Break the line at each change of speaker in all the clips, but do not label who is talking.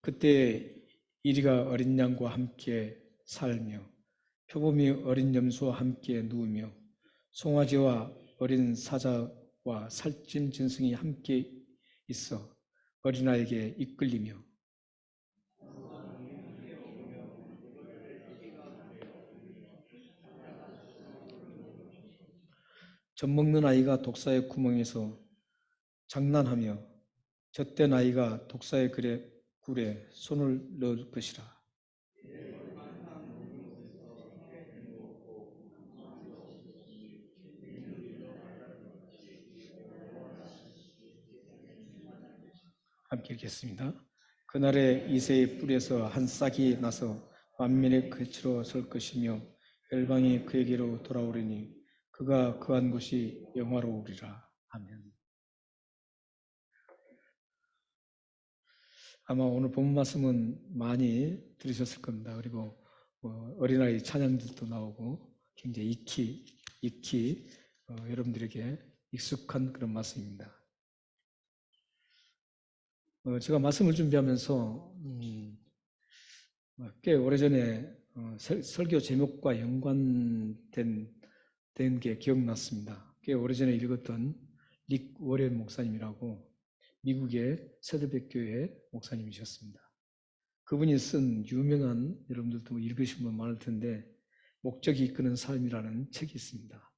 그때 이리가 어린 양과 함께 살며 표범이 어린 염소와 함께 누우며 송아지와 어린 사자와 살찐 짐승이 함께 있어 어린아이에게 이끌리며 젖먹는 아이가 독사의 구멍에서 장난하며 젖된 아이가 독사의 굴에 손을 넣을 것이라. 함께 읽겠습니다. 그날에 이새의 뿔에서 한 싹이 나서 만민의 끝으로 설 것이며 열방이 그에게로 돌아오리니 그가 거한 곳이 영화로우리라. 아멘. 아마 오늘 본 말씀은 많이 들으셨을 겁니다. 그리고 어린아이 찬양들도 나오고 굉장히 익히 여러분들에게 익숙한 그런 말씀입니다. 제가 말씀을 준비하면서 꽤 오래전에 설교 제목과 연관된 게 기억났습니다. 꽤 오래전에 읽었던 릭 워렌 목사님이라고 미국의 세드백교회 목사님이셨습니다. 그분이 쓴 유명한, 여러분들도 읽으신 분 많을 텐데 목적이 이끄는 삶이라는 책이 있습니다.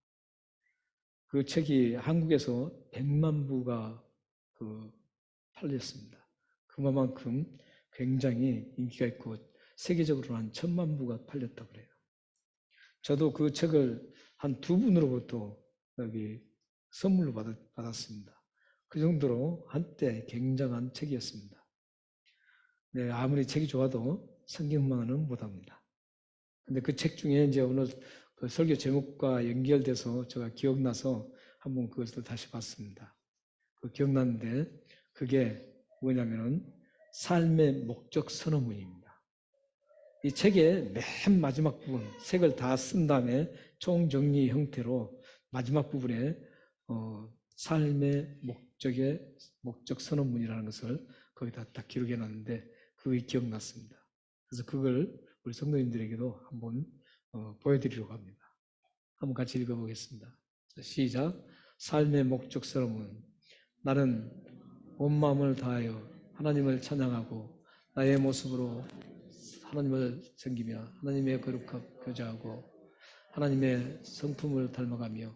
그 책이 한국에서 100만 부가 팔렸습니다. 그만큼 굉장히 인기가 있고 세계적으로 한 1000만 부가 팔렸다고 그래요. 저도 그 책을 한 2분으로부터 선물로 받았습니다. 그 정도로 한때 굉장한 책이었습니다. 네, 아무리 책이 좋아도 성경만은 못합니다. 근데 그 책 중에 이제 오늘 그 설교 제목과 연결돼서 제가 기억나서 한번 그것을 다시 봤습니다. 기억나는데 그게 뭐냐면은 삶의 목적 선언문입니다. 이 책의 맨 마지막 부분, 책을 다 쓴 다음에 총정리 형태로 마지막 부분에 삶의 목적 선언문이라는 것을 거기다 딱 기록해 놨는데 그게 기억났습니다. 그래서 그걸 우리 성도님들에게도 한번 보여드리려고 합니다. 한번 같이 읽어보겠습니다. 시작. 삶의 목적 선언문. 나는 온 마음을 다하여 하나님을 찬양하고 나의 모습으로 하나님을 섬기며 하나님의 거룩함 교제하고 하나님의 성품을 닮아가며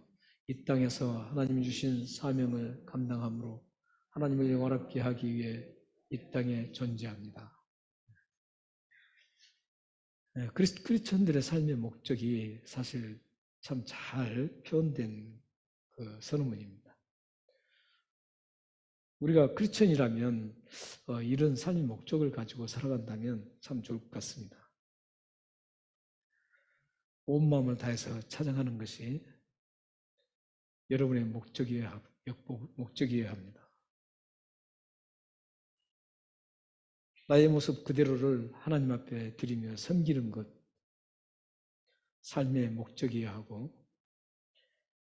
이 땅에서 하나님이 주신 사명을 감당함으로 하나님을 영화롭게 하기 위해 이 땅에 존재합니다. 크리스천들의 삶의 목적이 사실 참 잘 표현된 그 선언문입니다. 우리가 크리스천이라면 이런 삶의 목적을 가지고 살아간다면 참 좋을 것 같습니다. 온 마음을 다해서 찬양하는 것이 여러분의 목적이어야 합니다. 나의 모습 그대로를 하나님 앞에 드리며 섬기는 것, 삶의 목적이어야 하고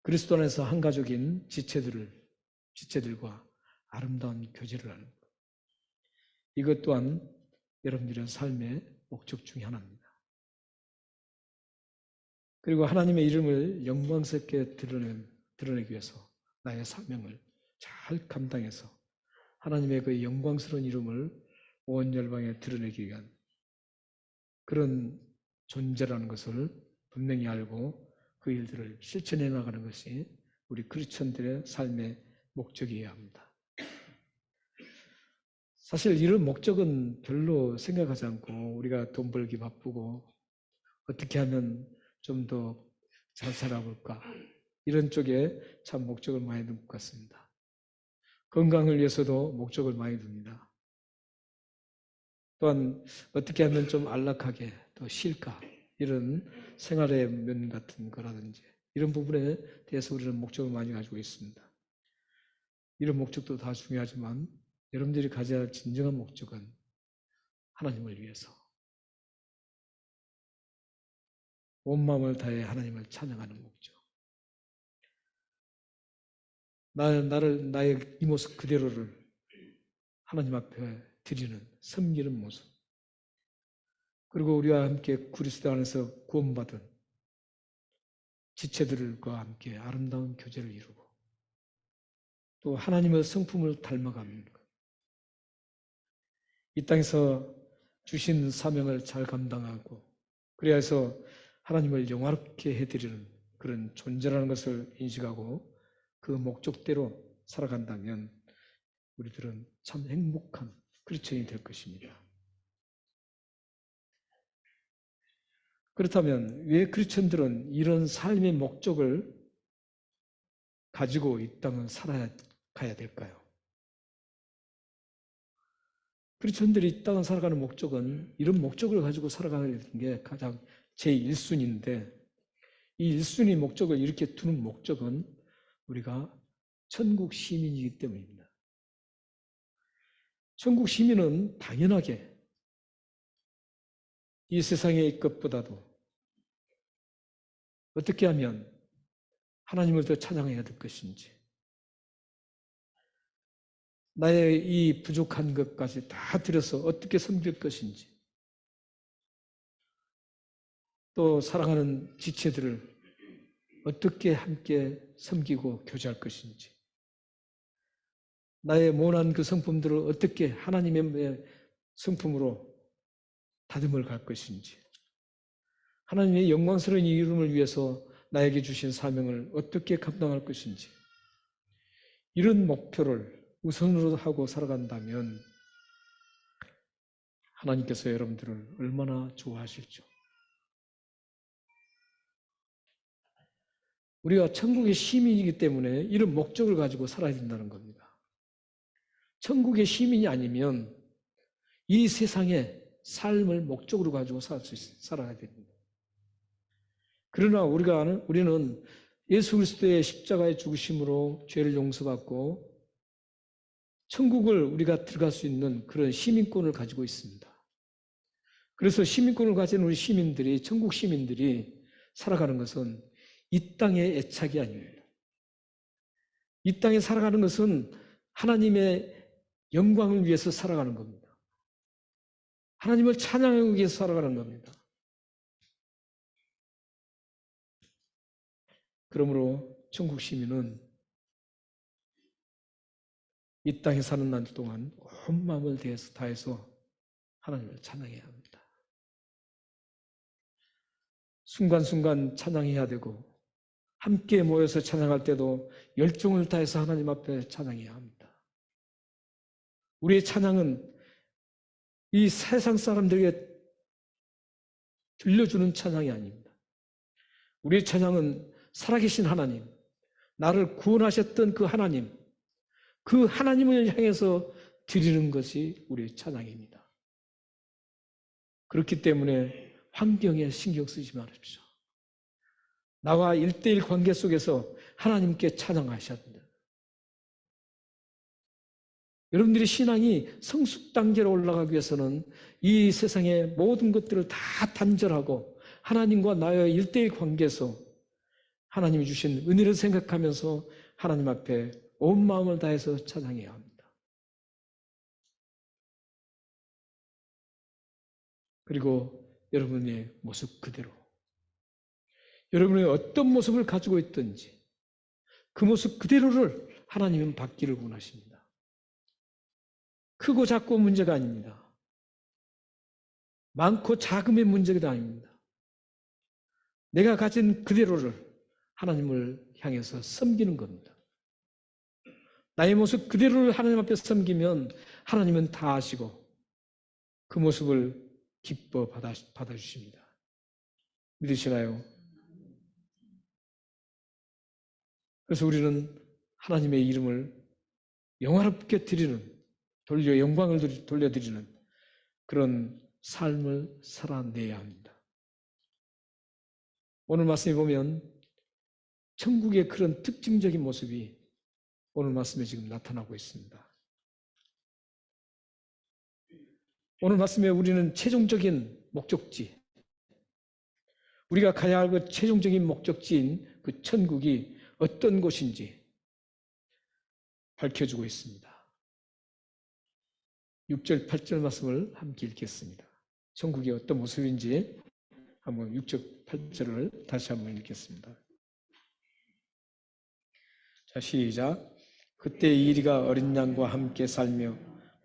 그리스도 안에서 한 가족인 지체들과 아름다운 교제를 하는 것. 이것 또한 여러분들의 삶의 목적 중에 하나입니다. 그리고 하나님의 이름을 영광스럽게 드러내기 위해서 나의 사명을 잘 감당해서 하나님의 그 영광스러운 이름을 온 열방에 드러내기 위한 그런 존재라는 것을 분명히 알고 그 일들을 실천해 나가는 것이 우리 크리스천들의 삶의 목적이어야 합니다. 사실 이런 목적은 별로 생각하지 않고 우리가 돈 벌기 바쁘고 어떻게 하면 좀 더 잘 살아볼까 이런 쪽에 참 목적을 많이 두는 것 같습니다. 건강을 위해서도 목적을 많이 둡니다. 또한 어떻게 하면 좀 안락하게 또 쉴까 이런 생활의 면 같은 거라든지 이런 부분에 대해서 우리는 목적을 많이 가지고 있습니다. 이런 목적도 다 중요하지만 여러분들이 가져야 할 진정한 목적은 하나님을 위해서 온 마음을 다해 하나님을 찬양하는 목적. 나의 이 모습 그대로를 하나님 앞에 드리는, 섬기는 모습. 그리고 우리와 함께 그리스도 안에서 구원받은 지체들과 함께 아름다운 교제를 이루고 또 하나님의 성품을 닮아가는 것. 이 땅에서 주신 사명을 잘 감당하고 그래야 해서 하나님을 영화롭게 해드리는 그런 존재라는 것을 인식하고 그 목적대로 살아간다면 우리들은 참 행복한 크리스천이 될 것입니다. 그렇다면 왜 크리스천들은 이런 삶의 목적을 가지고 이 땅을 살아가야 될까요? 크리스천들이 이 땅을 살아가는 목적은 이런 목적을 가지고 살아가는 게 가장 제1순위인데 이 1순위 목적을 이렇게 두는 목적은 우리가 천국 시민이기 때문입니다. 천국 시민은 당연하게 이 세상의 것보다도 어떻게 하면 하나님을 더 찬양해야 될 것인지 나의 이 부족한 것까지 다 들여서 어떻게 섬길 것인지 또 사랑하는 지체들을 어떻게 함께 섬기고 교제할 것인지 나의 모난 그 성품들을 어떻게 하나님의 성품으로 다듬어 갈 것인지 하나님의 영광스러운 이름을 위해서 나에게 주신 사명을 어떻게 감당할 것인지 이런 목표를 우선으로 하고 살아간다면 하나님께서 여러분들을 얼마나 좋아하실죠. 우리가 천국의 시민이기 때문에 이런 목적을 가지고 살아야 된다는 겁니다. 천국의 시민이 아니면 이 세상의 삶을 목적으로 가지고 살아야 됩니다. 그러나 우리는 예수 그리스도의 십자가의 죽으심으로 죄를 용서받고 천국을 우리가 들어갈 수 있는 그런 시민권을 가지고 있습니다. 그래서 시민권을 가진 우리 시민들이, 천국 시민들이 살아가는 것은 이 땅의 애착이 아닙니다. 이 땅에 살아가는 것은 하나님의 영광을 위해서 살아가는 겁니다. 하나님을 찬양하기 위해서 살아가는 겁니다. 그러므로 천국 시민은 이 땅에 사는 날 동안 온 마음을 다해서 하나님을 찬양해야 합니다. 순간순간 찬양해야 되고 함께 모여서 찬양할 때도 열정을 다해서 하나님 앞에 찬양해야 합니다. 우리의 찬양은 이 세상 사람들에게 들려주는 찬양이 아닙니다. 우리의 찬양은 살아계신 하나님, 나를 구원하셨던 그 하나님을 향해서 드리는 것이 우리의 찬양입니다. 그렇기 때문에 환경에 신경 쓰지 마십시오. 나와 1:1 관계 속에서 하나님께 찬양하셔야 합니다. 여러분들이 신앙이 성숙 단계로 올라가기 위해서는 이 세상의 모든 것들을 다 단절하고 하나님과 나의 1:1 관계에서 하나님이 주신 은혜를 생각하면서 하나님 앞에 온 마음을 다해서 찬양해야 합니다. 그리고 여러분의 모습 그대로 여러분이 어떤 모습을 가지고 있든지 그 모습 그대로를 하나님은 받기를 원하십니다. 크고 작고 문제가 아닙니다. 많고 작음의 문제가 아닙니다. 내가 가진 그대로를 하나님을 향해서 섬기는 겁니다. 나의 모습 그대로를 하나님 앞에 섬기면 하나님은 다 아시고 그 모습을 기뻐 받아주십니다. 믿으시나요? 그래서 우리는 하나님의 이름을 영화롭게 영광을 돌려드리는 그런 삶을 살아내야 합니다. 오늘 말씀에 보면 천국의 그런 특징적인 모습이 오늘 말씀에 지금 나타나고 있습니다. 오늘 말씀에 우리는 최종적인 목적지, 우리가 가야 할 그 최종적인 목적지인 그 천국이 어떤 곳인지 밝혀주고 있습니다. 6절, 8절 말씀을 함께 읽겠습니다. 천국이 어떤 모습인지 한번 6절, 8절을 다시 한번 읽겠습니다. 자, 시작. 그때 이리가 어린 양과 함께 살며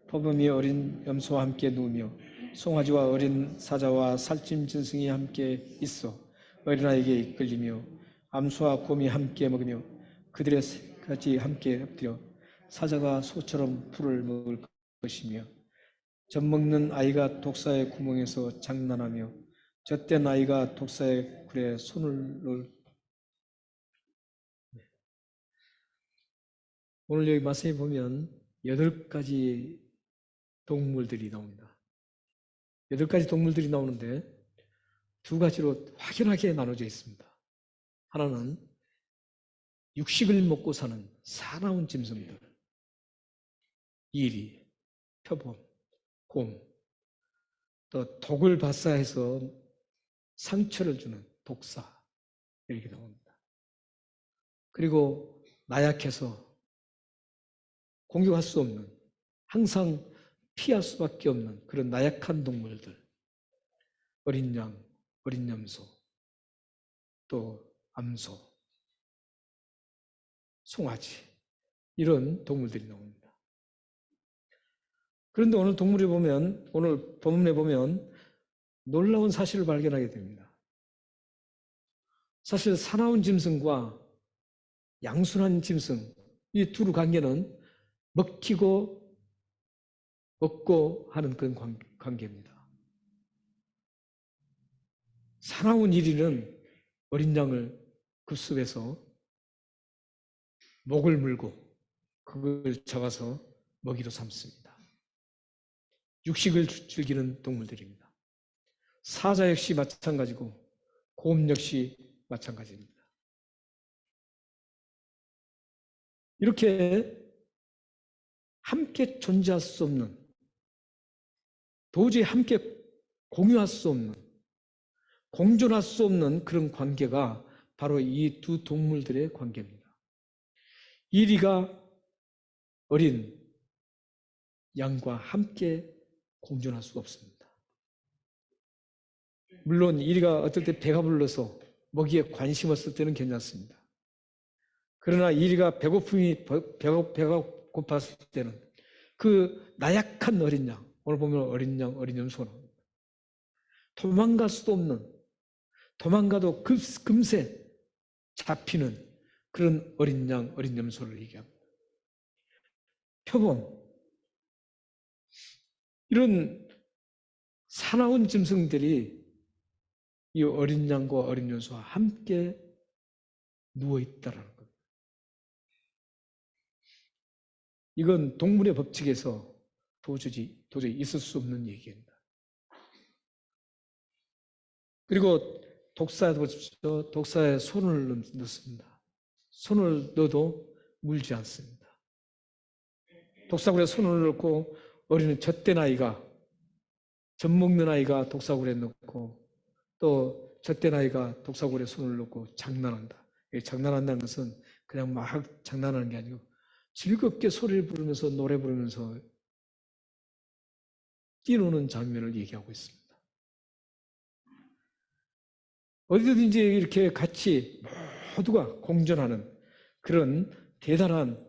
포범이 어린 염소와 함께 누우며 송아지와 어린 사자와 살찜 짐승이 함께 있어 어린아이에게 이끌리며 암소와 곰이 함께 먹으며 그들의 새까지 함께 엎드려 사자가 소처럼 풀을 먹을 것이며 젖 먹는 아이가 독사의 구멍에서 장난하며 젖된 아이가 독사의 굴에 손을 넣을. 오늘 여기 말씀에 보면 8가지 동물들이 나옵니다. 8가지 동물들이 나오는데 2가지로 확연하게 나눠져 있습니다. 하나는 육식을 먹고 사는 사나운 짐승들, 이리, 표범, 곰, 또 독을 발사해서 상처를 주는 독사, 이렇게 나옵니다. 그리고 나약해서 공격할 수 없는, 항상 피할 수밖에 없는 그런 나약한 동물들, 어린 양, 어린 염소, 또 암소, 송아지, 이런 동물들이 나옵니다. 그런데 오늘 동물에 보면, 오늘 본문에 보면 놀라운 사실을 발견하게 됩니다. 사실 사나운 짐승과 양순한 짐승, 이 둘의 관계는 먹히고 먹고 하는 그런 관계입니다. 사나운 이리는 어린 양을 급습해서 목을 물고 그걸 잡아서 먹이로 삼습니다. 육식을 즐기는 동물들입니다. 사자 역시 마찬가지고 곰 역시 마찬가지입니다. 이렇게 함께 존재할 수 없는, 도저히 함께 공유할 수 없는, 공존할 수 없는 그런 관계가 바로 이 두 동물들의 관계입니다. 이리가 어린 양과 함께 공존할 수가 없습니다. 물론 이리가 어떨 때 배가 불러서 먹이에 관심 없을 때는 괜찮습니다. 그러나 이리가 배가 고팠을 때는 그 나약한 어린 양, 오늘 보면 어린 양, 어린 염소가 나옵니다. 도망갈 수도 없는, 도망가도 금세 잡히는 그런 어린 양, 어린 염소를 얘기합니다. 표범, 이런 사나운 짐승들이 이 어린 양과 어린 염소와 함께 누워있다라는 겁니다. 이건 동물의 법칙에서 도저히 있을 수 없는 얘기입니다. 그리고 독사에도 보십시오. 독사에 손을 넣습니다. 손을 넣어도 물지 않습니다. 독사굴에 손을 넣고 어린 젖된 아이가, 젖 먹는 아이가 독사굴에 넣고 또 젖된 아이가 독사굴에 손을 넣고 장난한다. 장난한다는 것은 그냥 막 장난하는 게 아니고 즐겁게 소리를 부르면서 노래 부르면서 뛰노는 장면을 얘기하고 있습니다. 어디든지 이렇게 같이 모두가 공존하는 그런 대단한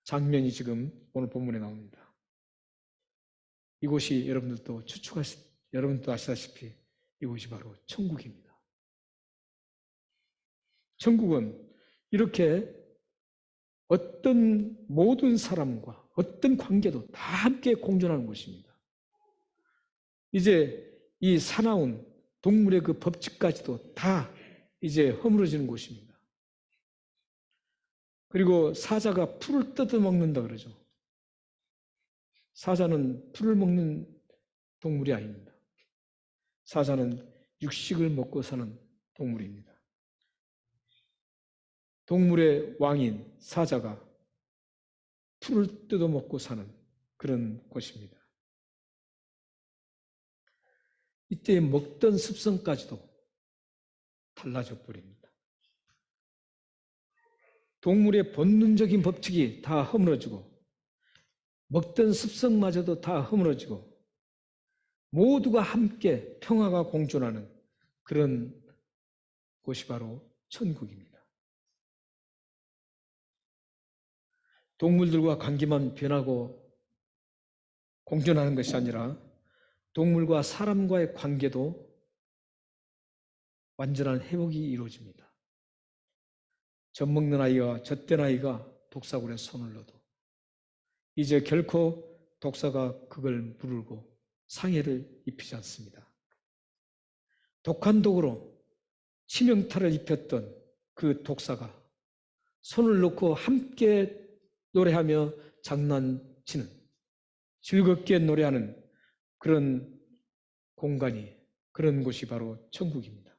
장면이 지금 오늘 본문에 나옵니다. 이곳이 여러분도 아시다시피 이곳이 바로 천국입니다. 천국은 이렇게 어떤 모든 사람과 어떤 관계도 다 함께 공존하는 곳입니다. 이제 이 사나운 동물의 그 법칙까지도 다 이제 허물어지는 곳입니다. 그리고 사자가 풀을 뜯어먹는다 그러죠. 사자는 풀을 먹는 동물이 아닙니다. 사자는 육식을 먹고 사는 동물입니다. 동물의 왕인 사자가 풀을 뜯어먹고 사는 그런 곳입니다. 이때 먹던 습성까지도 달라져 버립니다. 동물의 본능적인 법칙이 다 허물어지고 먹던 습성마저도 다 허물어지고 모두가 함께 평화가 공존하는 그런 곳이 바로 천국입니다. 동물들과 관계만 변하고 공존하는 것이 아니라 동물과 사람과의 관계도 완전한 회복이 이루어집니다. 젖먹는 아이와 젖된 아이가 독사굴에 손을 넣어도 이제 결코 독사가 그걸 물고 상해를 입히지 않습니다. 독한 독으로 치명타를 입혔던 그 독사가 손을 놓고 함께 노래하며 장난치는, 즐겁게 노래하는 그런 공간이, 그런 곳이 바로 천국입니다.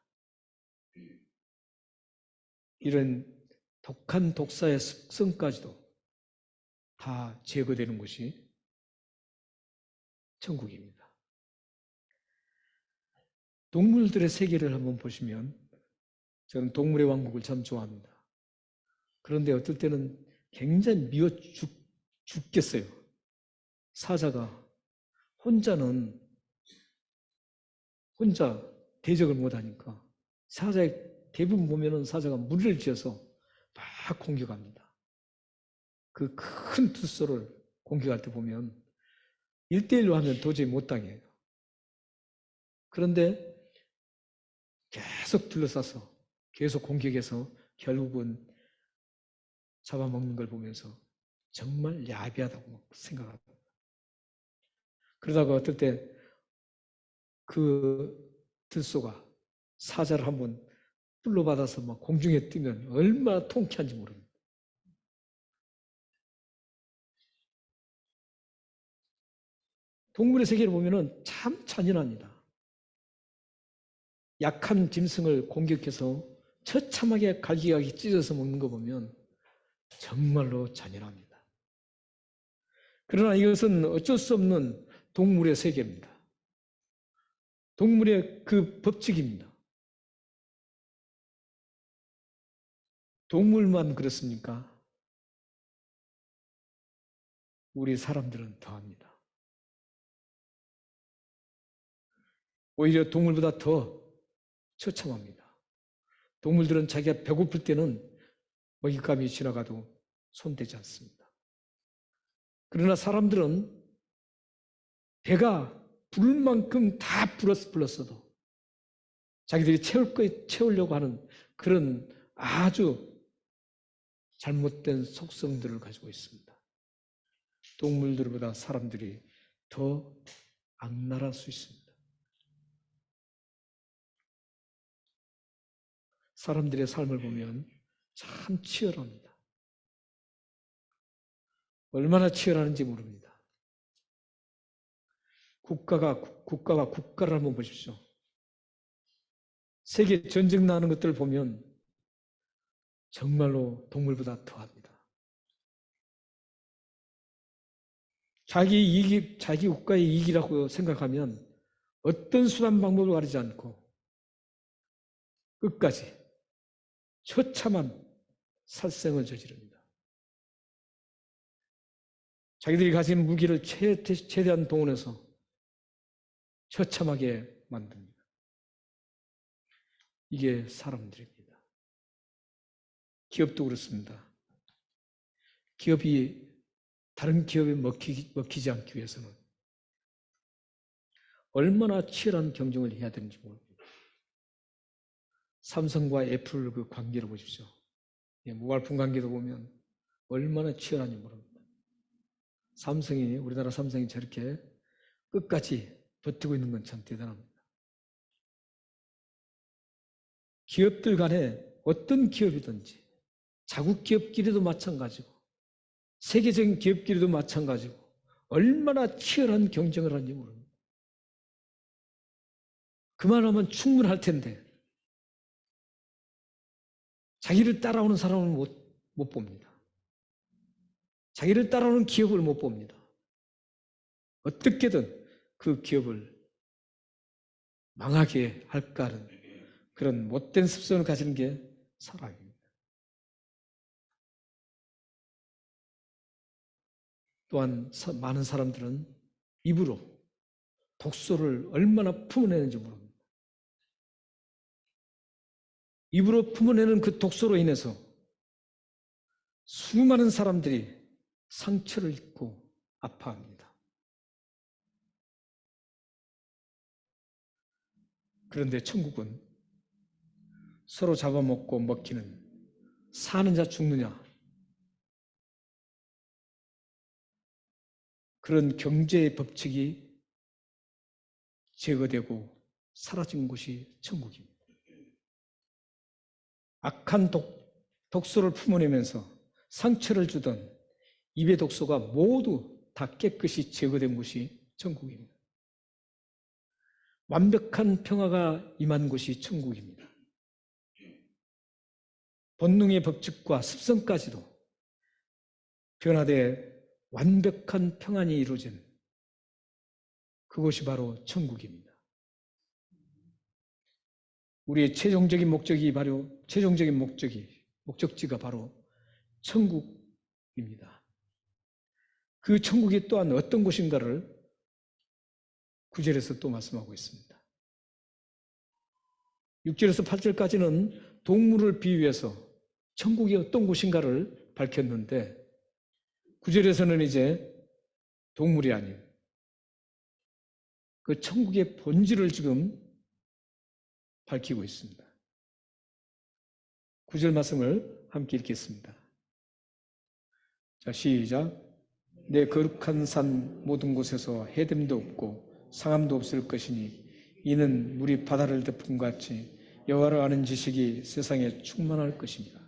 이런 독한 독사의 습성까지도 다 제거되는 곳이 천국입니다. 동물들의 세계를 한번 보시면 저는 동물의 왕국을 참 좋아합니다. 그런데 어떨 때는 굉장히 미워 죽겠어요. 사자가 혼자 대적을 못하니까 사자의 대부분 보면은 사자가 무리를 지어서 막 공격합니다. 그 큰 투소를 공격할 때 보면 1대1로 하면 도저히 못 당해요. 그런데 계속 둘러싸서 계속 공격해서 결국은 잡아먹는 걸 보면서 정말 야비하다고 생각합니다. 그러다가 어떨 때 그 들소가 사자를 한번 뿔로 받아서 막 공중에 뜨면 얼마나 통쾌한지 모릅니다. 동물의 세계를 보면 참 잔인합니다. 약한 짐승을 공격해서 처참하게 갈기갈기 찢어서 먹는 거 보면 정말로 잔인합니다. 그러나 이것은 어쩔 수 없는 동물의 세계입니다. 동물의 그 법칙입니다. 동물만 그렇습니까? 우리 사람들은 더합니다. 오히려 동물보다 더 처참합니다. 동물들은 자기가 배고플 때는 먹잇감이 지나가도 손대지 않습니다. 그러나 사람들은 배가 부를 만큼 다 불렀어도 자기들이 채우려고 하는 그런 아주 잘못된 속성들을 가지고 있습니다. 동물들보다 사람들이 더 악랄할 수 있습니다. 사람들의 삶을 보면 참 치열합니다. 얼마나 치열하는지 모릅니다. 국가가 국가를 한번 보십시오. 세계 전쟁 나는 것들을 보면 정말로 동물보다 더합니다. 자기 국가의 이익이라고 생각하면 어떤 수단 방법을 가리지 않고 끝까지 처참한 살생을 저지릅니다. 자기들이 가진 무기를 최대한 동원해서 처참하게 만듭니다. 이게 사람들입니다. 기업도 그렇습니다. 기업이 다른 기업에 먹히지 않기 위해서는 얼마나 치열한 경쟁을 해야 되는지 모릅니다. 삼성과 애플 그 관계를 보십시오. 무발품 관계도 보면 얼마나 치열한지 모릅니다. 우리나라 삼성이 저렇게 끝까지 버티고 있는 건 참 대단합니다. 기업들 간에 어떤 기업이든지 자국 기업끼리도 마찬가지고 세계적인 기업끼리도 마찬가지고 얼마나 치열한 경쟁을 하는지 모릅니다. 그만하면 충분할 텐데 자기를 따라오는 사람은 못 봅니다. 자기를 따라오는 기업을 못 봅니다. 어떻게든 그 기업을 망하게 할까 하는 그런 못된 습성을 가지는 게 사람입니다. 또한 많은 사람들은 입으로 독소를 얼마나 품어내는지 모릅니다. 입으로 품어내는 그 독소로 인해서 수많은 사람들이 상처를 입고 아파합니다. 그런데 천국은 서로 잡아먹고 먹기는 사는 자 죽느냐 그런 경제의 법칙이 제거되고 사라진 곳이 천국입니다. 악한 독소를 품어내면서 상처를 주던 입의 독소가 모두 다 깨끗이 제거된 곳이 천국입니다. 완벽한 평화가 임한 곳이 천국입니다. 본능의 법칙과 습성까지도 변화돼 완벽한 평안이 이루어진 그곳이 바로 천국입니다. 우리의 최종적인 목적지가 바로 천국입니다. 그 천국이 또한 어떤 곳인가를 9절에서 또 말씀하고 있습니다. 6절에서 8절까지는 동물을 비유해서 천국이 어떤 곳인가를 밝혔는데 9절에서는 이제 동물이 아닌 그 천국의 본질을 지금 밝히고 있습니다. 9절 말씀을 함께 읽겠습니다. 자, 시작. 내 거룩한 산 모든 곳에서 해됨도 없고 상함도 없을 것이니 이는 물이 바다를 덮은 것 같이 여호와를 아는 지식이 세상에 충만할 것입니다.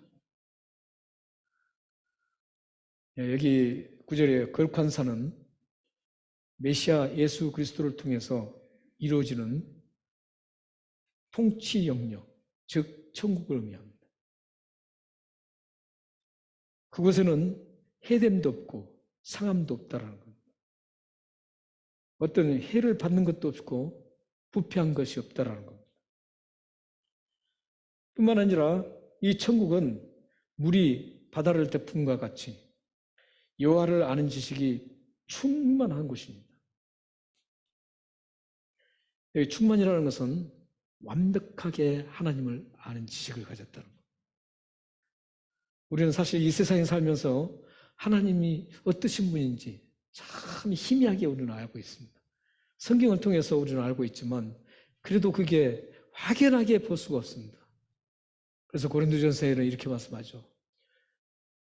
여기 9절에 거룩한 산은 메시아 예수 그리스도를 통해서 이루어지는 통치 영역, 즉 천국을 의미합니다. 그곳에는 해됨도 없고 상함도 없다라는 겁니다. 어떤 해를 받는 것도 없고 부패한 것이 없다라는 겁니다. 뿐만 아니라 이 천국은 물이 바다를 덮음과 같이 여호와를 아는 지식이 충만한 곳입니다. 여기 충만이라는 것은 완벽하게 하나님을 아는 지식을 가졌다는 것. 우리는 사실 이 세상에 살면서 하나님이 어떠신 분인지 참 희미하게 우리는 알고 있습니다. 성경을 통해서 우리는 알고 있지만 그래도 그게 확연하게 볼 수가 없습니다. 그래서 고린도전서에는 이렇게 말씀하죠.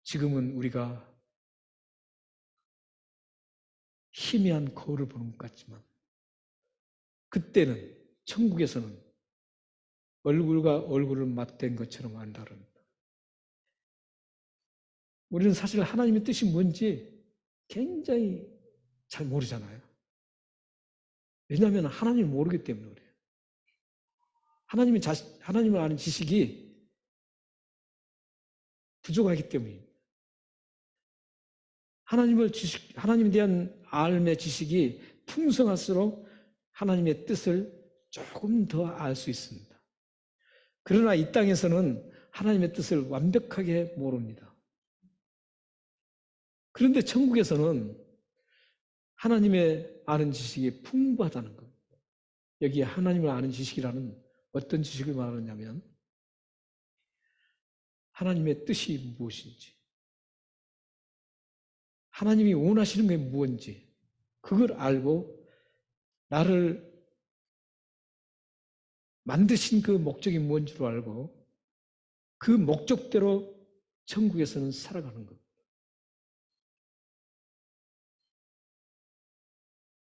지금은 우리가 희미한 거울을 보는 것 같지만 그때는 천국에서는 얼굴과 얼굴을 맞댄 것처럼 안다릅니다. 우리는 사실 하나님의 뜻이 뭔지 굉장히 잘 모르잖아요. 왜냐하면 하나님을 모르기 때문에 그래요. 하나님을 아는 지식이 부족하기 때문입니다. 하나님에 대한 알의 지식이 풍성할수록 하나님의 뜻을 조금 더 알 수 있습니다. 그러나 이 땅에서는 하나님의 뜻을 완벽하게 모릅니다. 그런데 천국에서는 하나님의 아는 지식이 풍부하다는 것. 여기 하나님을 아는 지식이라는 어떤 지식을 말하느냐면 하나님의 뜻이 무엇인지, 하나님이 원하시는 게 무엇인지 그걸 알고 나를 만드신 그 목적이 무엇인지로 알고 그 목적대로 천국에서는 살아가는 것.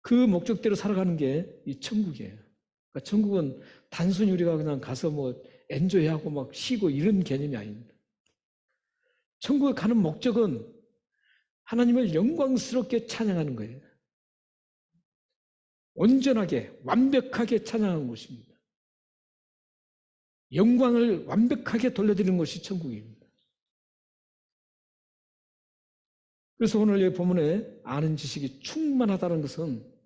그 목적대로 살아가는 게 이 천국이에요. 그러니까 천국은 단순히 우리가 그냥 가서 뭐 엔조이하고 막 쉬고 이런 개념이 아닙니다. 천국에 가는 목적은 하나님을 영광스럽게 찬양하는 거예요. 온전하게 완벽하게 찬양하는 곳입니다. 영광을 완벽하게 돌려드리는 것이 천국입니다. 그래서 오늘 이 본문에 아는 지식이 충만하다는 것은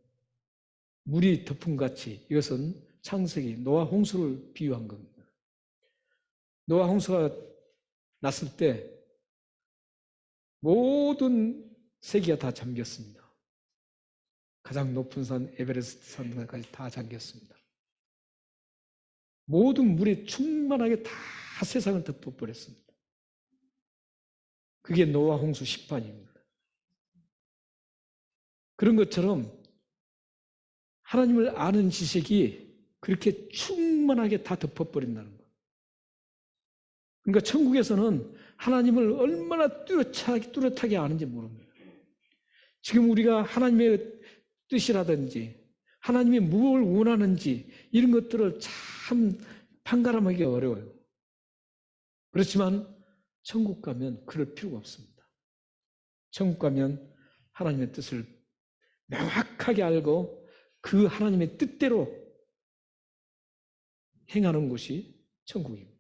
물이 덮음같이 이것은 창세기 노아 홍수를 비유한 겁니다. 노아 홍수가 났을 때 모든 세계가 다 잠겼습니다. 가장 높은 산 에베레스트 산까지 다 잠겼습니다. 모든 물이 충만하게 다 세상을 덮어버렸습니다. 그게 노아 홍수 심판입니다. 그런 것처럼 하나님을 아는 지식이 그렇게 충만하게 다 덮어버린다는 것. 그러니까 천국에서는 하나님을 얼마나 뚜렷하게 아는지 모릅니다. 지금 우리가 하나님의 뜻이라든지 하나님이 무엇을 원하는지 이런 것들을 참 판가름하기 어려워요. 그렇지만 천국 가면 그럴 필요가 없습니다. 천국 가면 하나님의 뜻을 명확하게 알고 그 하나님의 뜻대로 행하는 곳이 천국입니다.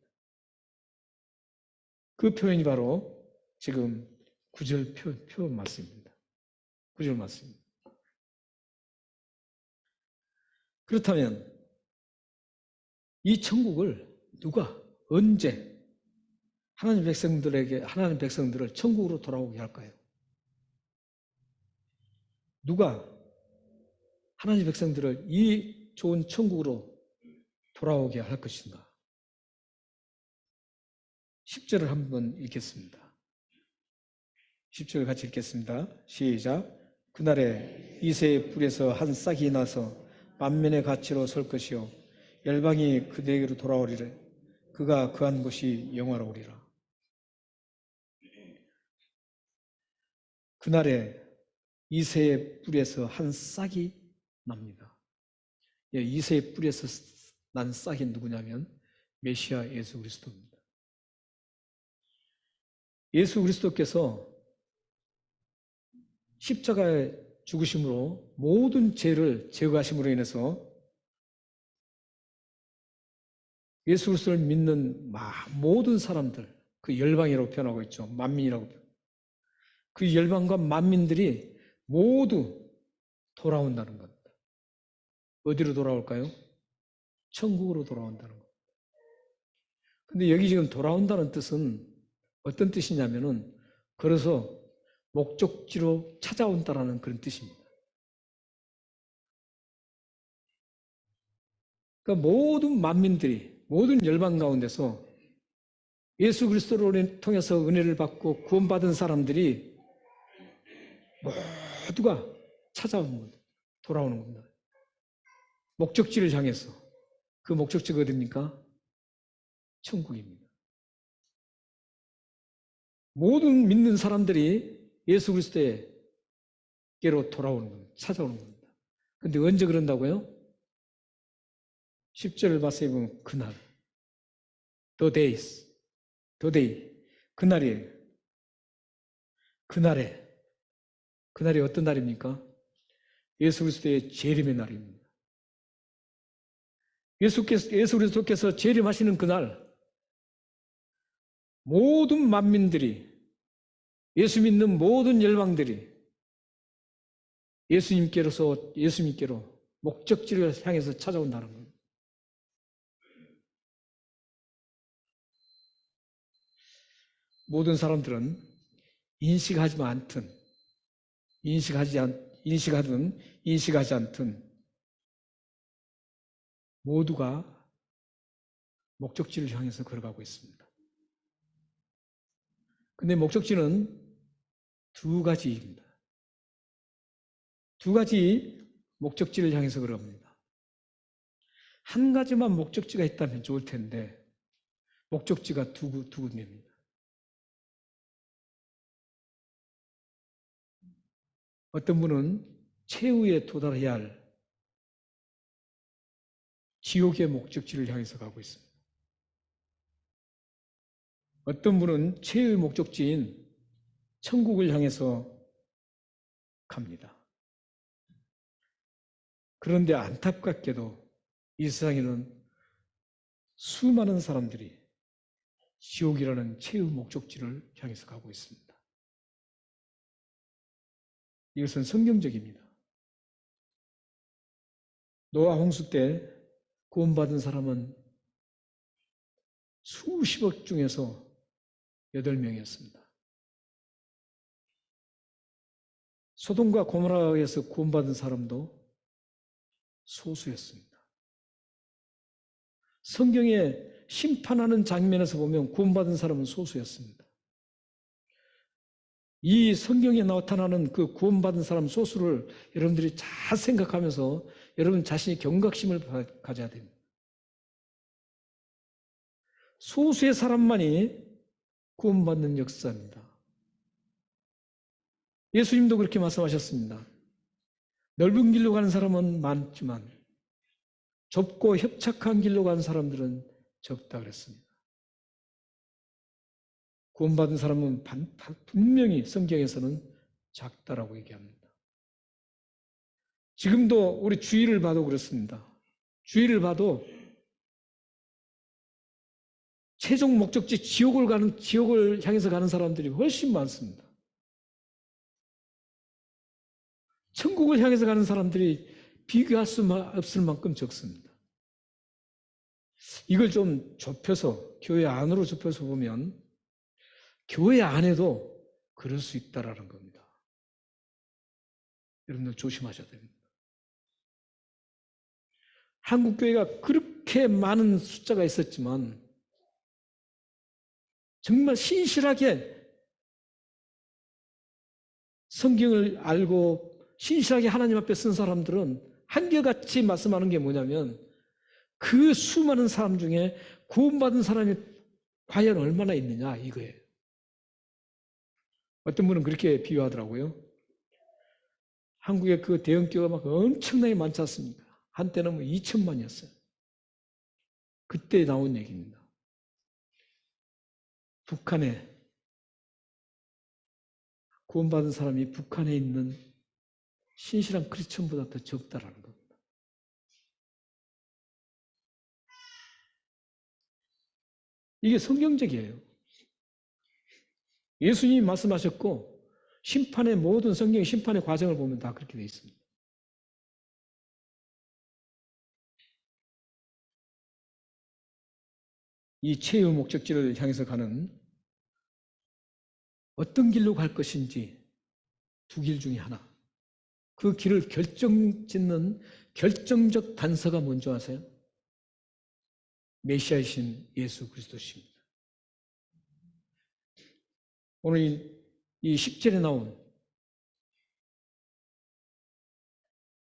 그 표현이 바로 지금 9절 표현 말씀입니다. 9절 말씀입니다. 그렇다면 이 천국을 누가 언제 하나님 백성들을 천국으로 돌아오게 할까요? 누가 하나님 백성들을 이 좋은 천국으로 돌아오게 할 것인가? 10절을 한번 읽겠습니다. 10절 같이 읽겠습니다. 시작. 그날에 이새의 뿔에서 한 싹이 나서 만면의 가치로 설 것이요 열방이 그에게로 돌아오리라. 그가 거한 곳이 영화로우리라. 그날에 이새의 뿔에서 한 싹이 납니다. 이새의 뿔에서 난 싹이 누구냐면 메시아 예수 그리스도입니다. 예수 그리스도께서 십자가의 죽으심으로 모든 죄를 제거하심으로 인해서 예수 그리스도를 믿는 모든 사람들, 그 열방이라고 표현하고 있죠. 만민이라고. 그 열방과 만민들이 모두 돌아온다는 겁니다. 어디로 돌아올까요? 천국으로 돌아온다는 겁니다. 근데 여기 지금 돌아온다는 뜻은 어떤 뜻이냐면은 걸어서 목적지로 찾아온다라는 그런 뜻입니다. 그러니까 모든 만민들이 모든 열방 가운데서 예수 그리스도를 통해서 은혜를 받고 구원받은 사람들이 모두가 찾아오는 겁니다. 돌아오는 겁니다. 목적지를 향해서. 그 목적지가 어디입니까? 천국입니다. 모든 믿는 사람들이 예수 그리스도에게로 돌아오는 겁니다. 찾아오는 겁니다. 그런데 언제 그런다고요? 10절을 봤어요. 보면 그날. The days. The day. 그날이에요. 그날이 어떤 날입니까? 예수 그리스도의 재림의 날입니다. 예수 그리스도께서 재림하시는 그날 모든 만민들이 예수 믿는 모든 열방들이 예수님께로 목적지를 향해서 찾아온다는 겁니다. 모든 사람들은 인식하든 인식하지 않든 모두가 목적지를 향해서 걸어가고 있습니다. 근데 목적지는 두 가지입니다. 두 가지 목적지를 향해서 걸어갑니다. 한 가지만 목적지가 있다면 좋을 텐데 목적지가 두 군데입니다. 어떤 분은 최후에 도달해야 할 지옥의 목적지를 향해서 가고 있습니다. 어떤 분은 최후의 목적지인 천국을 향해서 갑니다. 그런데 안타깝게도 이 세상에는 수많은 사람들이 지옥이라는 최후 목적지를 향해서 가고 있습니다. 이것은 성경적입니다. 노아 홍수 때 구원받은 사람은 수십억 중에서 8명이었습니다. 소돔과 고모라에서 구원받은 사람도 소수였습니다. 성경에 심판하는 장면에서 보면 구원받은 사람은 소수였습니다. 이 성경에 나타나는 그 구원받은 사람 소수를 여러분들이 잘 생각하면서 여러분 자신이 경각심을 가져야 됩니다. 소수의 사람만이 구원받는 역사입니다. 예수님도 그렇게 말씀하셨습니다. 넓은 길로 가는 사람은 많지만 좁고 협착한 길로 가는 사람들은 적다 그랬습니다. 구원받은 사람은 분명히 성경에서는 작다라고 얘기합니다. 지금도 우리 주위를 봐도 그렇습니다. 주위를 봐도 최종 목적지 지옥을 향해서 가는 사람들이 훨씬 많습니다. 천국을 향해서 가는 사람들이 비교할 수 없을 만큼 적습니다. 이걸 좀 좁혀서 교회 안으로 좁혀서 보면 교회 안에도 그럴 수 있다라는 겁니다. 여러분들 조심하셔야 됩니다. 한국 교회가 그렇게 많은 숫자가 있었지만 정말 신실하게 성경을 알고 신실하게 하나님 앞에 쓴 사람들은 한결같이 말씀하는 게 뭐냐면 그 수많은 사람 중에 구원받은 사람이 과연 얼마나 있느냐 이거예요. 어떤 분은 그렇게 비유하더라고요. 한국에 그 대형교회가 막 엄청나게 많지 않습니까? 한때는 2천만이었어요. 그때 나온 얘기입니다. 북한에 구원받은 사람이 북한에 있는 신실한 크리스천보다 더 적다라는 겁니다. 이게 성경적이에요. 예수님이 말씀하셨고 심판의 모든 성경 심판의 과정을 보면 다 그렇게 되어 있습니다. 이 최후 목적지를 향해서 가는 어떤 길로 갈 것인지 두 길 중에 하나. 그 길을 결정짓는 결정적 단서가 뭔지 아세요? 메시아이신 예수 그리스도십니다. 오늘 이 10절에 나온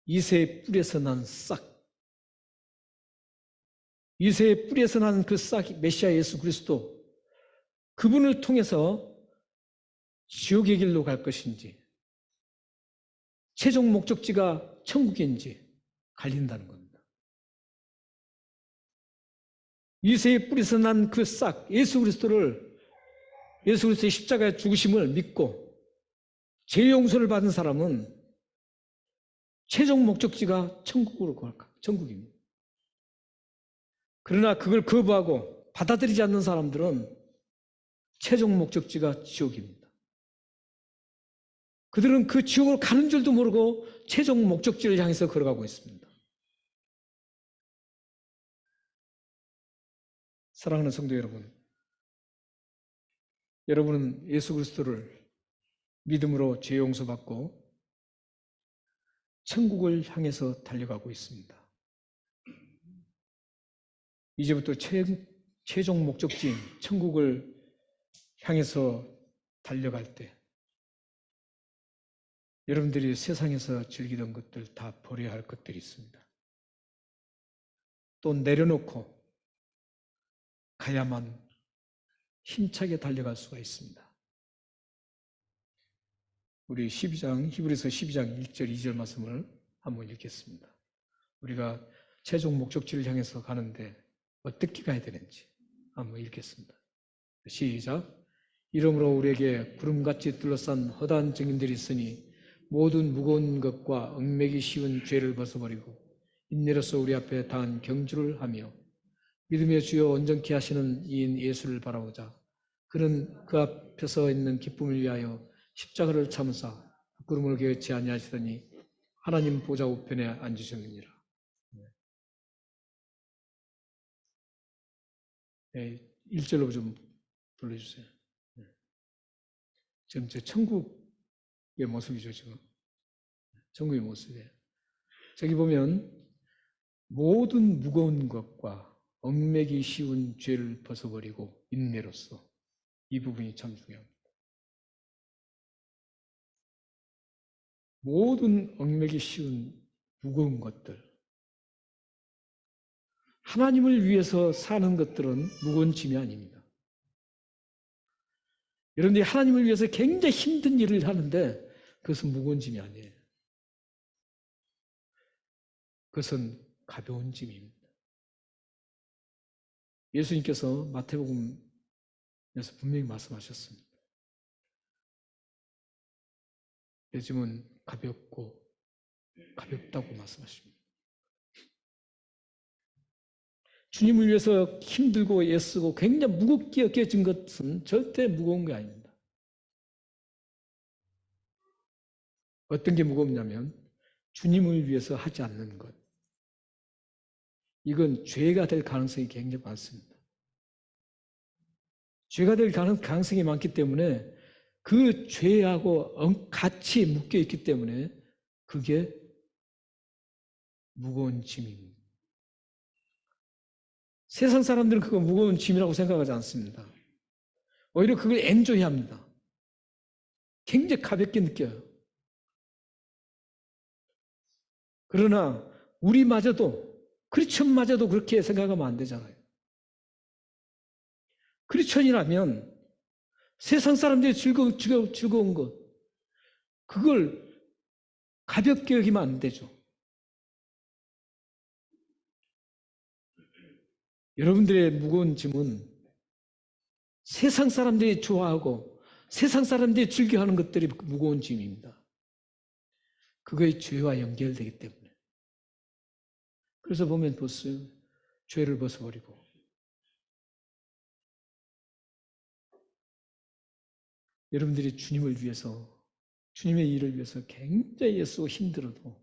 이새의 뿌리에서 난 싹, 이새의 뿌리에서 난 그 싹이 메시아 예수 그리스도, 그분을 통해서 지옥의 길로 갈 것인지 최종 목적지가 천국인지 갈린다는 겁니다. 이새의 뿌리에서 난 그 싹, 예수 그리스도의 십자가의 죽으심을 믿고 죄 용서를 받은 사람은 최종 목적지가 천국으로 갈까? 천국입니다. 그러나 그걸 거부하고 받아들이지 않는 사람들은 최종 목적지가 지옥입니다. 그들은 그 지옥을 가는 줄도 모르고 최종 목적지를 향해서 걸어가고 있습니다. 사랑하는 성도 여러분, 여러분은 예수 그리스도를 믿음으로 죄 용서받고 천국을 향해서 달려가고 있습니다. 이제부터 최종 목적지인 천국을 향해서 달려갈 때 여러분들이 세상에서 즐기던 것들 다 버려야 할 것들이 있습니다. 또 내려놓고 가야만 힘차게 달려갈 수가 있습니다. 우리 히브리서 12장 1절 2절 말씀을 한번 읽겠습니다. 우리가 최종 목적지를 향해서 가는데 어떻게 가야 되는지 한번 읽겠습니다. 시작. 이러므로 우리에게 구름같이 둘러싼 허다한 증인들이 있으니 모든 무거운 것과 얽매기 쉬운 죄를 벗어버리고 인내로서 우리 앞에 다한 경주를 하며 믿음의 주여 온전케 하시는 이인 예수를 바라보자. 그는 그 앞에서 있는 기쁨을 위하여 십자가를 참으사 부끄러움을 개의치 아니하시더니 하나님 보좌 우편에 앉으셨느니라. 네, 1절로 좀 불러주세요. 지금 제 천국의 모습이죠, 지금. 천국의 모습이에요. 저기 보면 모든 무거운 것과 얽매기 쉬운 죄를 벗어버리고 인내로써, 이 부분이 참 중요합니다. 모든 얽매기 쉬운 무거운 것들, 하나님을 위해서 사는 것들은 무거운 짐이 아닙니다. 여러분들이 하나님을 위해서 굉장히 힘든 일을 하는데 그것은 무거운 짐이 아니에요. 그것은 가벼운 짐입니다. 예수님께서 마태복음에서 분명히 말씀하셨습니다. 내 짐은 가볍다고 말씀하십니다. 주님을 위해서 힘들고 애쓰고 굉장히 무겁게 여겨진 것은 절대 무거운 게 아닙니다. 어떤 게 무겁냐면 주님을 위해서 하지 않는 것. 이건 죄가 될 가능성이 굉장히 많습니다. 죄가 될 가능성이 많기 때문에 그 죄하고 같이 묶여 있기 때문에 그게 무거운 짐입니다. 세상 사람들은 그거 무거운 짐이라고 생각하지 않습니다. 오히려 그걸 엔조이합니다. 굉장히 가볍게 느껴요. 그러나 우리마저도, 크리스천마저도 그렇게 생각하면 안 되잖아요. 크리스천이라면 세상 사람들이 즐거운 것, 그걸 가볍게 여기면 안 되죠. 여러분들의 무거운 짐은 세상 사람들이 좋아하고 세상 사람들이 즐겨하는 것들이 무거운 짐입니다. 그거의 죄와 연결되기 때문에. 그래서 보면 보세요. 죄를 벗어버리고 여러분들이 주님을 위해서, 주님의 일을 위해서 굉장히 애쓰고 힘들어도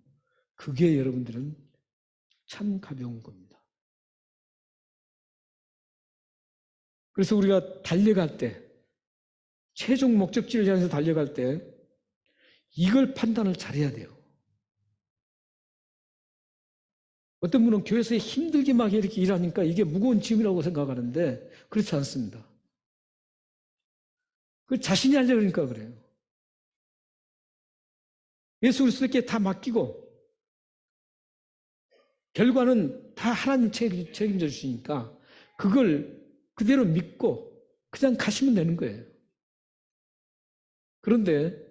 그게 여러분들은 참 가벼운 겁니다. 그래서 우리가 달려갈 때, 최종 목적지를 향해서 달려갈 때 이걸 판단을 잘해야 돼요. 어떤 분은 교회에서 힘들게 막 이렇게 일하니까 이게 무거운 짐이라고 생각하는데 그렇지 않습니다. 그 자신이 하려고 그러니까 그래요. 예수 그리스도께 다 맡기고 결과는 다 하나님 책임져 주시니까 그걸 그대로 믿고 그냥 가시면 되는 거예요. 그런데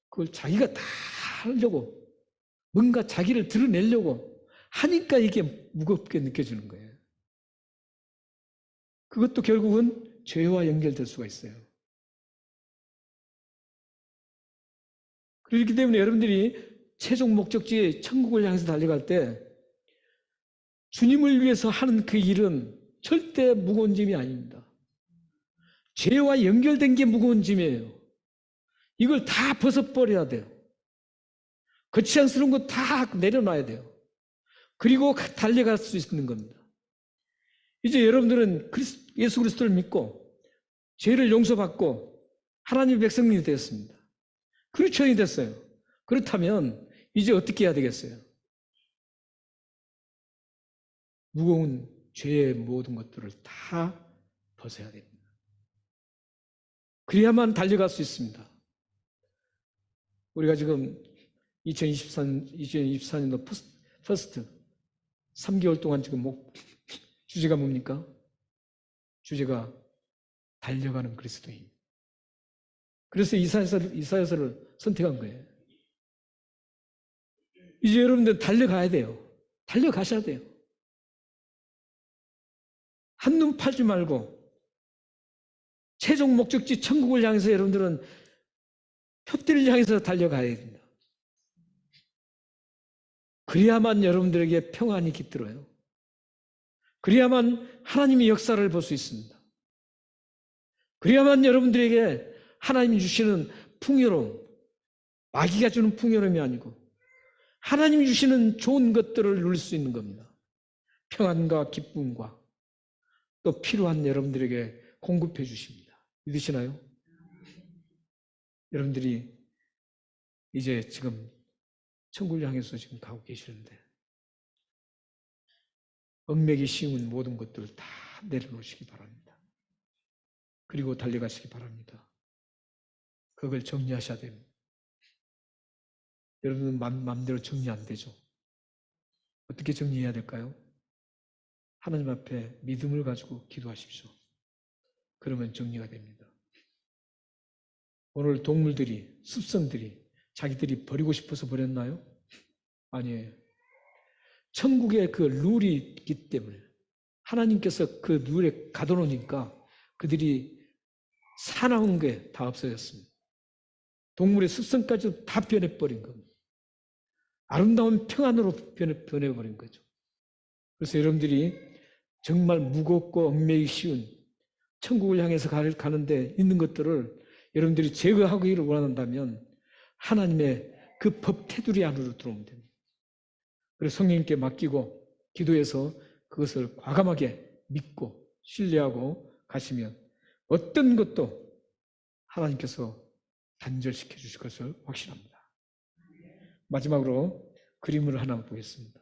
그걸 자기가 다 하려고 뭔가 자기를 드러내려고 하니까 이게 무겁게 느껴지는 거예요. 그것도 결국은 죄와 연결될 수가 있어요. 그렇기 때문에 여러분들이 최종 목적지 천국을 향해서 달려갈 때 주님을 위해서 하는 그 일은 절대 무거운 짐이 아닙니다. 죄와 연결된 게 무거운 짐이에요. 이걸 다 벗어버려야 돼요. 거치장스러운 거 다 내려놔야 돼요. 그리고 달려갈 수 있는 겁니다. 이제 여러분들은 예수 그리스도를 믿고 죄를 용서받고 하나님의 백성이 되었습니다. 크리스천이 됐어요. 그렇다면 이제 어떻게 해야 되겠어요? 무거운 죄의 모든 것들을 다 벗어야 됩니다. 그래야만 달려갈 수 있습니다. 우리가 지금 2024년도 퍼스트 3개월 동안 지금 주제가 뭡니까? 주제가 달려가는 그리스도인. 그래서 이사야서를 선택한 거예요. 이제 여러분들 달려가야 돼요. 달려가셔야 돼요. 한눈 팔지 말고 최종 목적지 천국을 향해서 여러분들은 표대를 향해서 달려가야 됩니다. 그래야만 여러분들에게 평안이 깃들어요. 그래야만 하나님의 역사를 볼 수 있습니다. 그래야만 여러분들에게 하나님이 주시는 풍요로움, 마귀가 주는 풍요로움이 아니고 하나님이 주시는 좋은 것들을 누릴 수 있는 겁니다. 평안과 기쁨과 또 필요한 여러분들에게 공급해 주십니다. 믿으시나요? 여러분들이 이제 지금 천국을 향해서 지금 가고 계시는데 얽매기 쉬운 모든 것들을 다 내려놓으시기 바랍니다. 그리고 달려가시기 바랍니다. 그걸 정리하셔야 됩니다. 여러분은 마음대로 정리 안 되죠. 어떻게 정리해야 될까요? 하나님 앞에 믿음을 가지고 기도하십시오. 그러면 정리가 됩니다. 오늘 동물들이, 습성들이 자기들이 버리고 싶어서 버렸나요? 아니에요. 천국에 그 룰이 있기 때문에 하나님께서 그 룰에 가둬놓으니까 그들이 사나운 게 다 없어졌습니다. 동물의 습성까지도 다 변해버린 겁니다. 아름다운 평안으로 변해버린 거죠. 그래서 여러분들이 정말 무겁고 얽매이기 쉬운 천국을 향해서 가는데 있는 것들을 여러분들이 제거하기를 원한다면 하나님의 그 법 테두리 안으로 들어오면 됩니다. 그래서 성령님께 맡기고 기도해서 그것을 과감하게 믿고 신뢰하고 가시면 어떤 것도 하나님께서 단절시켜 주실 것을 확신합니다. 마지막으로 그림을 하나 보겠습니다.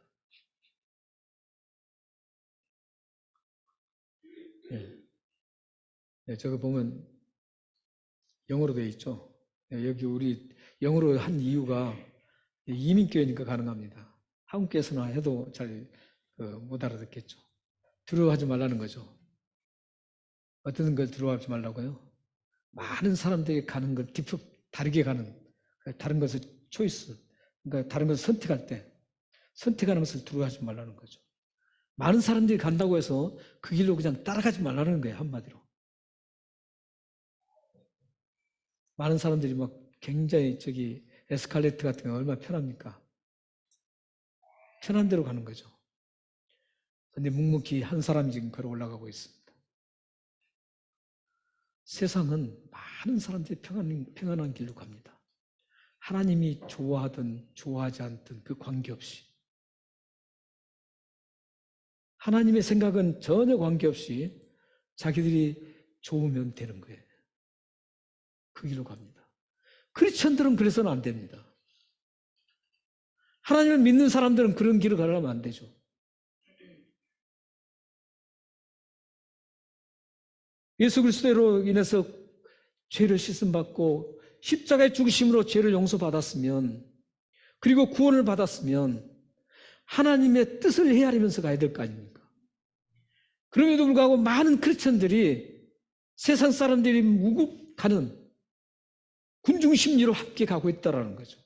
네, 저거 보면 영어로 되어 있죠. 네, 여기 우리 영어로 한 이유가 이민교회니까 가능합니다. 한국교회에서나 해도 잘 못 알아듣겠죠. 두려워하지 말라는 거죠. 어떤 걸 두려워하지 말라고요? 많은 사람들이 가는 걸 다르게 가는, 다른 것을 초이스, 그러니까 다른 것을 선택할 때 선택하는 것을 두려워하지 말라는 거죠. 많은 사람들이 간다고 해서 그 길로 그냥 따라가지 말라는 거예요, 한마디로. 많은 사람들이 막 굉장히 에스컬레이터 같은 거 얼마나 편합니까? 편한 대로 가는 거죠. 그런데 묵묵히 한 사람이 지금 걸어 올라가고 있습니다. 세상은 많은 사람들이 평안한 길로 갑니다. 하나님이 좋아하든 좋아하지 않든 그 관계없이 하나님의 생각은 전혀 관계없이 자기들이 좋으면 되는 거예요. 그 길로 갑니다. 크리스천들은 그래서는 안 됩니다. 하나님을 믿는 사람들은 그런 길을 가려면 안 되죠. 예수 그리스도로 인해서 죄를 씻음받고 십자가의 죽으심으로 죄를 용서받았으면 그리고 구원을 받았으면 하나님의 뜻을 헤아리면서 가야 될 거 아닙니까? 그럼에도 불구하고 많은 크리스천들이 세상 사람들이 가는 군중 심리로 함께 가고 있다는 거죠.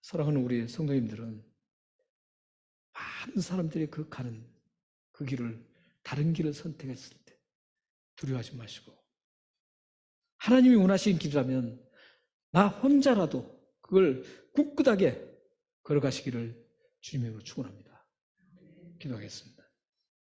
사랑하는 우리 성도님들은 많은 사람들이 가는 그 길을 다른 길을 선택했을 때 두려워하지 마시고 하나님이 원하시는 길이라면 나 혼자라도 그걸 꿋꿋하게 걸어가시기를 주님으로 축원합니다. 기도하겠습니다.